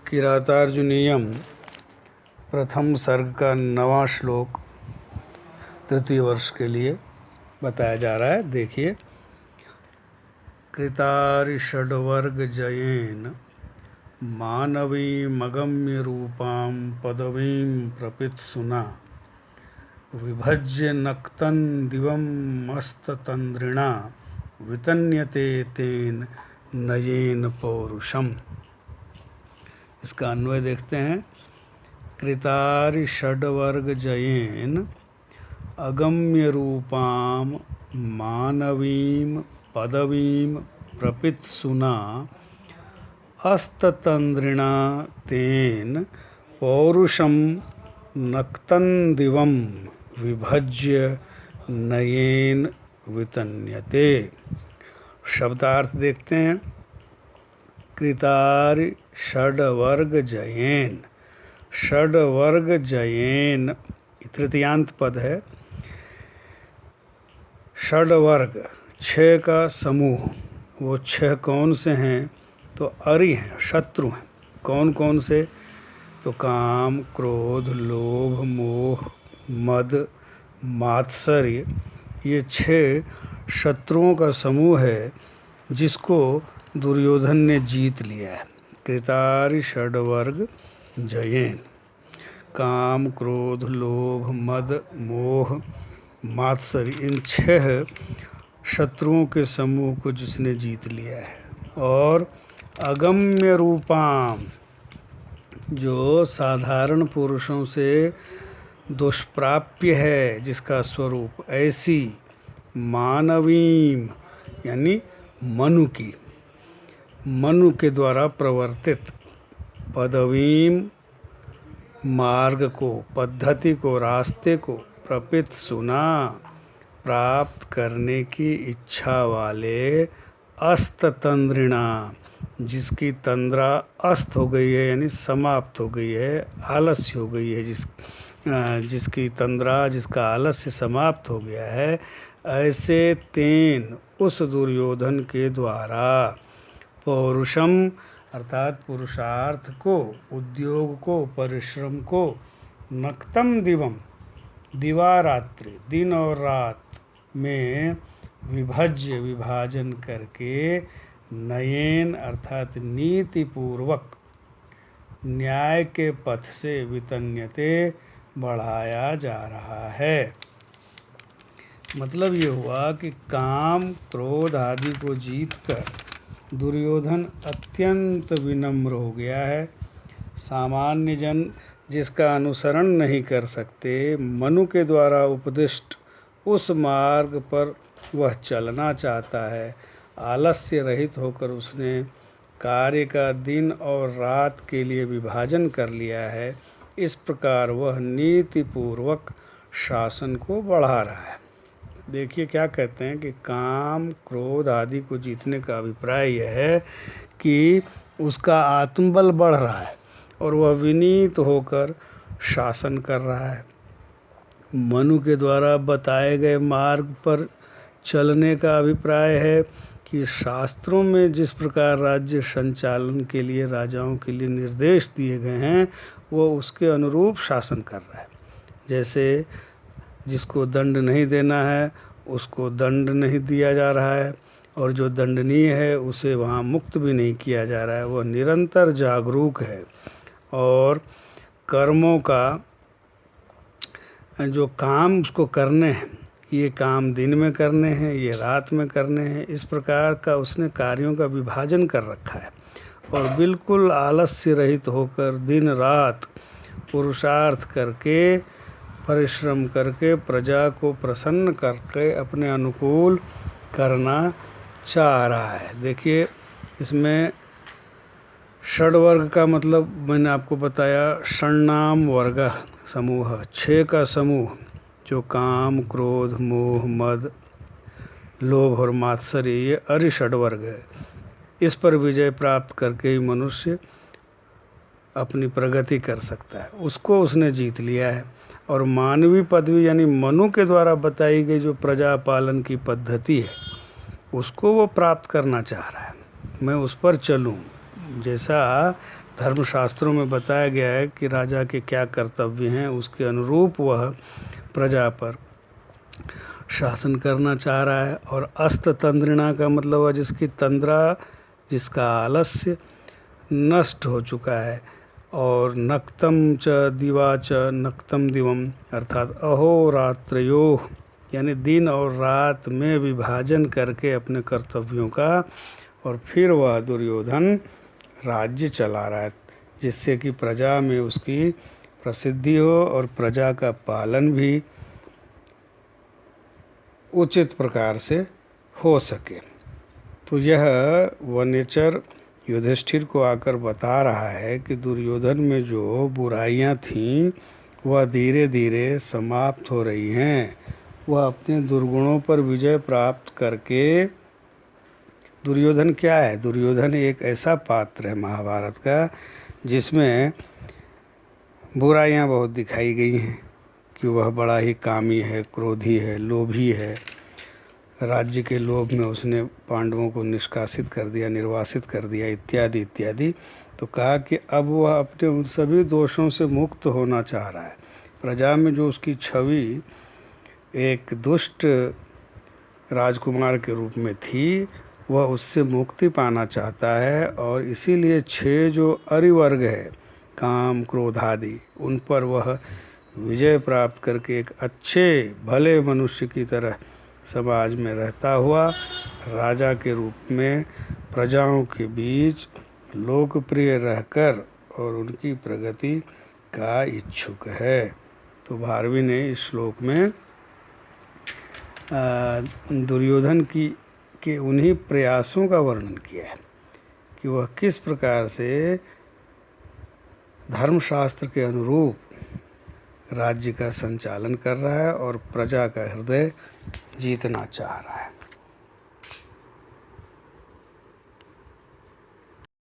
किरातार्जुनीयम प्रथम सर्ग का 9वां श्लोक तृतीय वर्ष के लिए बताया जा रहा है। देखिए, कृतारिषड्वर्ग जयेन मानवीमगम्य रूपां पदवीं प्रपित्सुना विभज्य नक्तं दिवं मस्ततंद्रिणा वितन्यते तेन नयेन पौरुषम। इसका अन्वय देखते हैं। कृतारिषड्वर्ग जयेन अगम्य रूपां मानवीं पदवीं प्रपित्सुना अस्ततंद्रिणा तेन पौरुषम नक्तं दिवं विभज्य नयेन वितन्यते। शब्दार्थ देखते हैं। कृतारि षड्वर्ग जयेन, षड्वर्ग जयेन तृतीयांत पद है। षड्वर्ग 6 का समूह, वो 6 कौन से हैं? तो अरि हैं, शत्रु हैं। कौन कौन से? तो काम, क्रोध, लोभ, मोह, मद, मात्सर्य, ये 6 शत्रुओं का समूह है जिसको दुर्योधन ने जीत लिया है। कृतारि षड्वर्ग जयेन, काम, क्रोध, लोभ, मद, मोह, मात्सर्य, इन 6 शत्रुओं के समूह को जिसने जीत लिया है। और अगम्य रूपाम, जो साधारण पुरुषों से दुष्प्राप्य है, जिसका स्वरूप ऐसी मानवीम यानी मनु की, मनु के द्वारा प्रवर्तित, पदवीम मार्ग को, पद्धति को, रास्ते को, प्रपित्सुना प्राप्त करने की इच्छा वाले, अस्ततंद्रिणा जिसकी तंद्रा अस्त हो गई है यानी समाप्त हो गई है, आलस्य हो गई है, जिसकी तंद्रा, जिसका आलस्य समाप्त हो गया है, ऐसे तेन उस दुर्योधन के द्वारा पौरुषम अर्थात पुरुषार्थ को, उद्योग को, परिश्रम को, नक्तम दिवम दिवारात्रि दिन और रात में विभज्य विभाजन करके, नयेन अर्थात नीति पूर्वक न्याय के पथ से, वितन्यते बढ़ाया जा रहा है। मतलब ये हुआ कि काम, क्रोध आदि को जीतकर दुर्योधन अत्यंत विनम्र हो गया है। सामान्य जन जिसका अनुसरण नहीं कर सकते, मनु के द्वारा उपदिष्ट उस मार्ग पर वह चलना चाहता है। आलस्य रहित होकर उसने कार्य का दिन और रात के लिए विभाजन कर लिया है। इस प्रकार वह नीतिपूर्वक शासन को बढ़ा रहा है। देखिए क्या कहते हैं कि काम, क्रोध आदि को जीतने का अभिप्राय यह है कि उसका आत्मबल बढ़ रहा है और वह विनीत होकर शासन कर रहा है। मनु के द्वारा बताए गए मार्ग पर चलने का अभिप्राय है कि शास्त्रों में जिस प्रकार राज्य संचालन के लिए राजाओं के लिए निर्देश दिए गए हैं, वो उसके अनुरूप शासन कर रहा है। जैसे जिसको दंड नहीं देना है उसको दंड नहीं दिया जा रहा है, और जो दंडनीय है उसे वहाँ मुक्त भी नहीं किया जा रहा है। वह निरंतर जागरूक है और कर्मों का जो काम उसको करने हैं, ये काम दिन में करने हैं, ये रात में करने हैं, इस प्रकार का उसने कार्यों का विभाजन कर रखा है। और बिल्कुल आलस्य रहित होकर दिन रात पुरुषार्थ करके, परिश्रम करके, प्रजा को प्रसन्न करके अपने अनुकूल करना चाह रहा है। देखिए, इसमें षड्वर्ग का मतलब मैंने आपको बताया, षण्णाम वर्ग समूह, 6 का समूह, जो काम, क्रोध, मोह, मद, लोभ और मात्सर्य, ये अरि षड्वर्ग है। इस पर विजय प्राप्त करके ही मनुष्य अपनी प्रगति कर सकता है। उसको उसने जीत लिया है। और मानवीय पदवी यानी मनु के द्वारा बताई गई जो प्रजा पालन की पद्धति है, उसको वो प्राप्त करना चाह रहा है। मैं उस पर चलूं, जैसा धर्मशास्त्रों में बताया गया है कि राजा के क्या कर्तव्य हैं, उसके अनुरूप वह प्रजा पर शासन करना चाह रहा है। और अस्त तंद्रिणा का मतलब है जिसकी तंद्रा, जिसका आलस्य नष्ट हो चुका है। और नक्तम च दिवा च नक्तम दिवम, अर्थात अहोरात्रयोः, यानी दिन और रात में विभाजन करके अपने कर्तव्यों का, और फिर वह दुर्योधन राज्य चला रहा है, जिससे कि प्रजा में उसकी प्रसिद्धि हो और प्रजा का पालन भी उचित प्रकार से हो सके। तो यह वनेचर युधिष्ठिर को आकर बता रहा है कि दुर्योधन में जो बुराइयां थीं वह धीरे धीरे समाप्त हो रही हैं। वह अपने दुर्गुणों पर विजय प्राप्त करके, दुर्योधन क्या है? दुर्योधन एक ऐसा पात्र है महाभारत का जिसमें बुराइयां बहुत दिखाई गई हैं कि वह बड़ा ही कामी है, क्रोधी है, लोभी है। राज्य के लोभ में उसने पांडवों को निष्कासित कर दिया, निर्वासित कर दिया, इत्यादि इत्यादि। तो कहा कि अब वह अपने उन सभी दोषों से मुक्त होना चाह रहा है। प्रजा में जो उसकी छवि एक दुष्ट राजकुमार के रूप में थी, वह उससे मुक्ति पाना चाहता है। और इसीलिए 6 जो अरिवर्ग है, काम, क्रोध आदि, उन पर वह विजय प्राप्त करके एक अच्छे भले मनुष्य की तरह समाज में रहता हुआ राजा के रूप में प्रजाओं के बीच लोकप्रिय रहकर और उनकी प्रगति का इच्छुक है। तो भारवी ने इस श्लोक में दुर्योधन के उन्हीं प्रयासों का वर्णन किया है कि वह किस प्रकार से धर्मशास्त्र के अनुरूप राज्य का संचालन कर रहा है और प्रजा का हृदय जीतना चाह रहा है।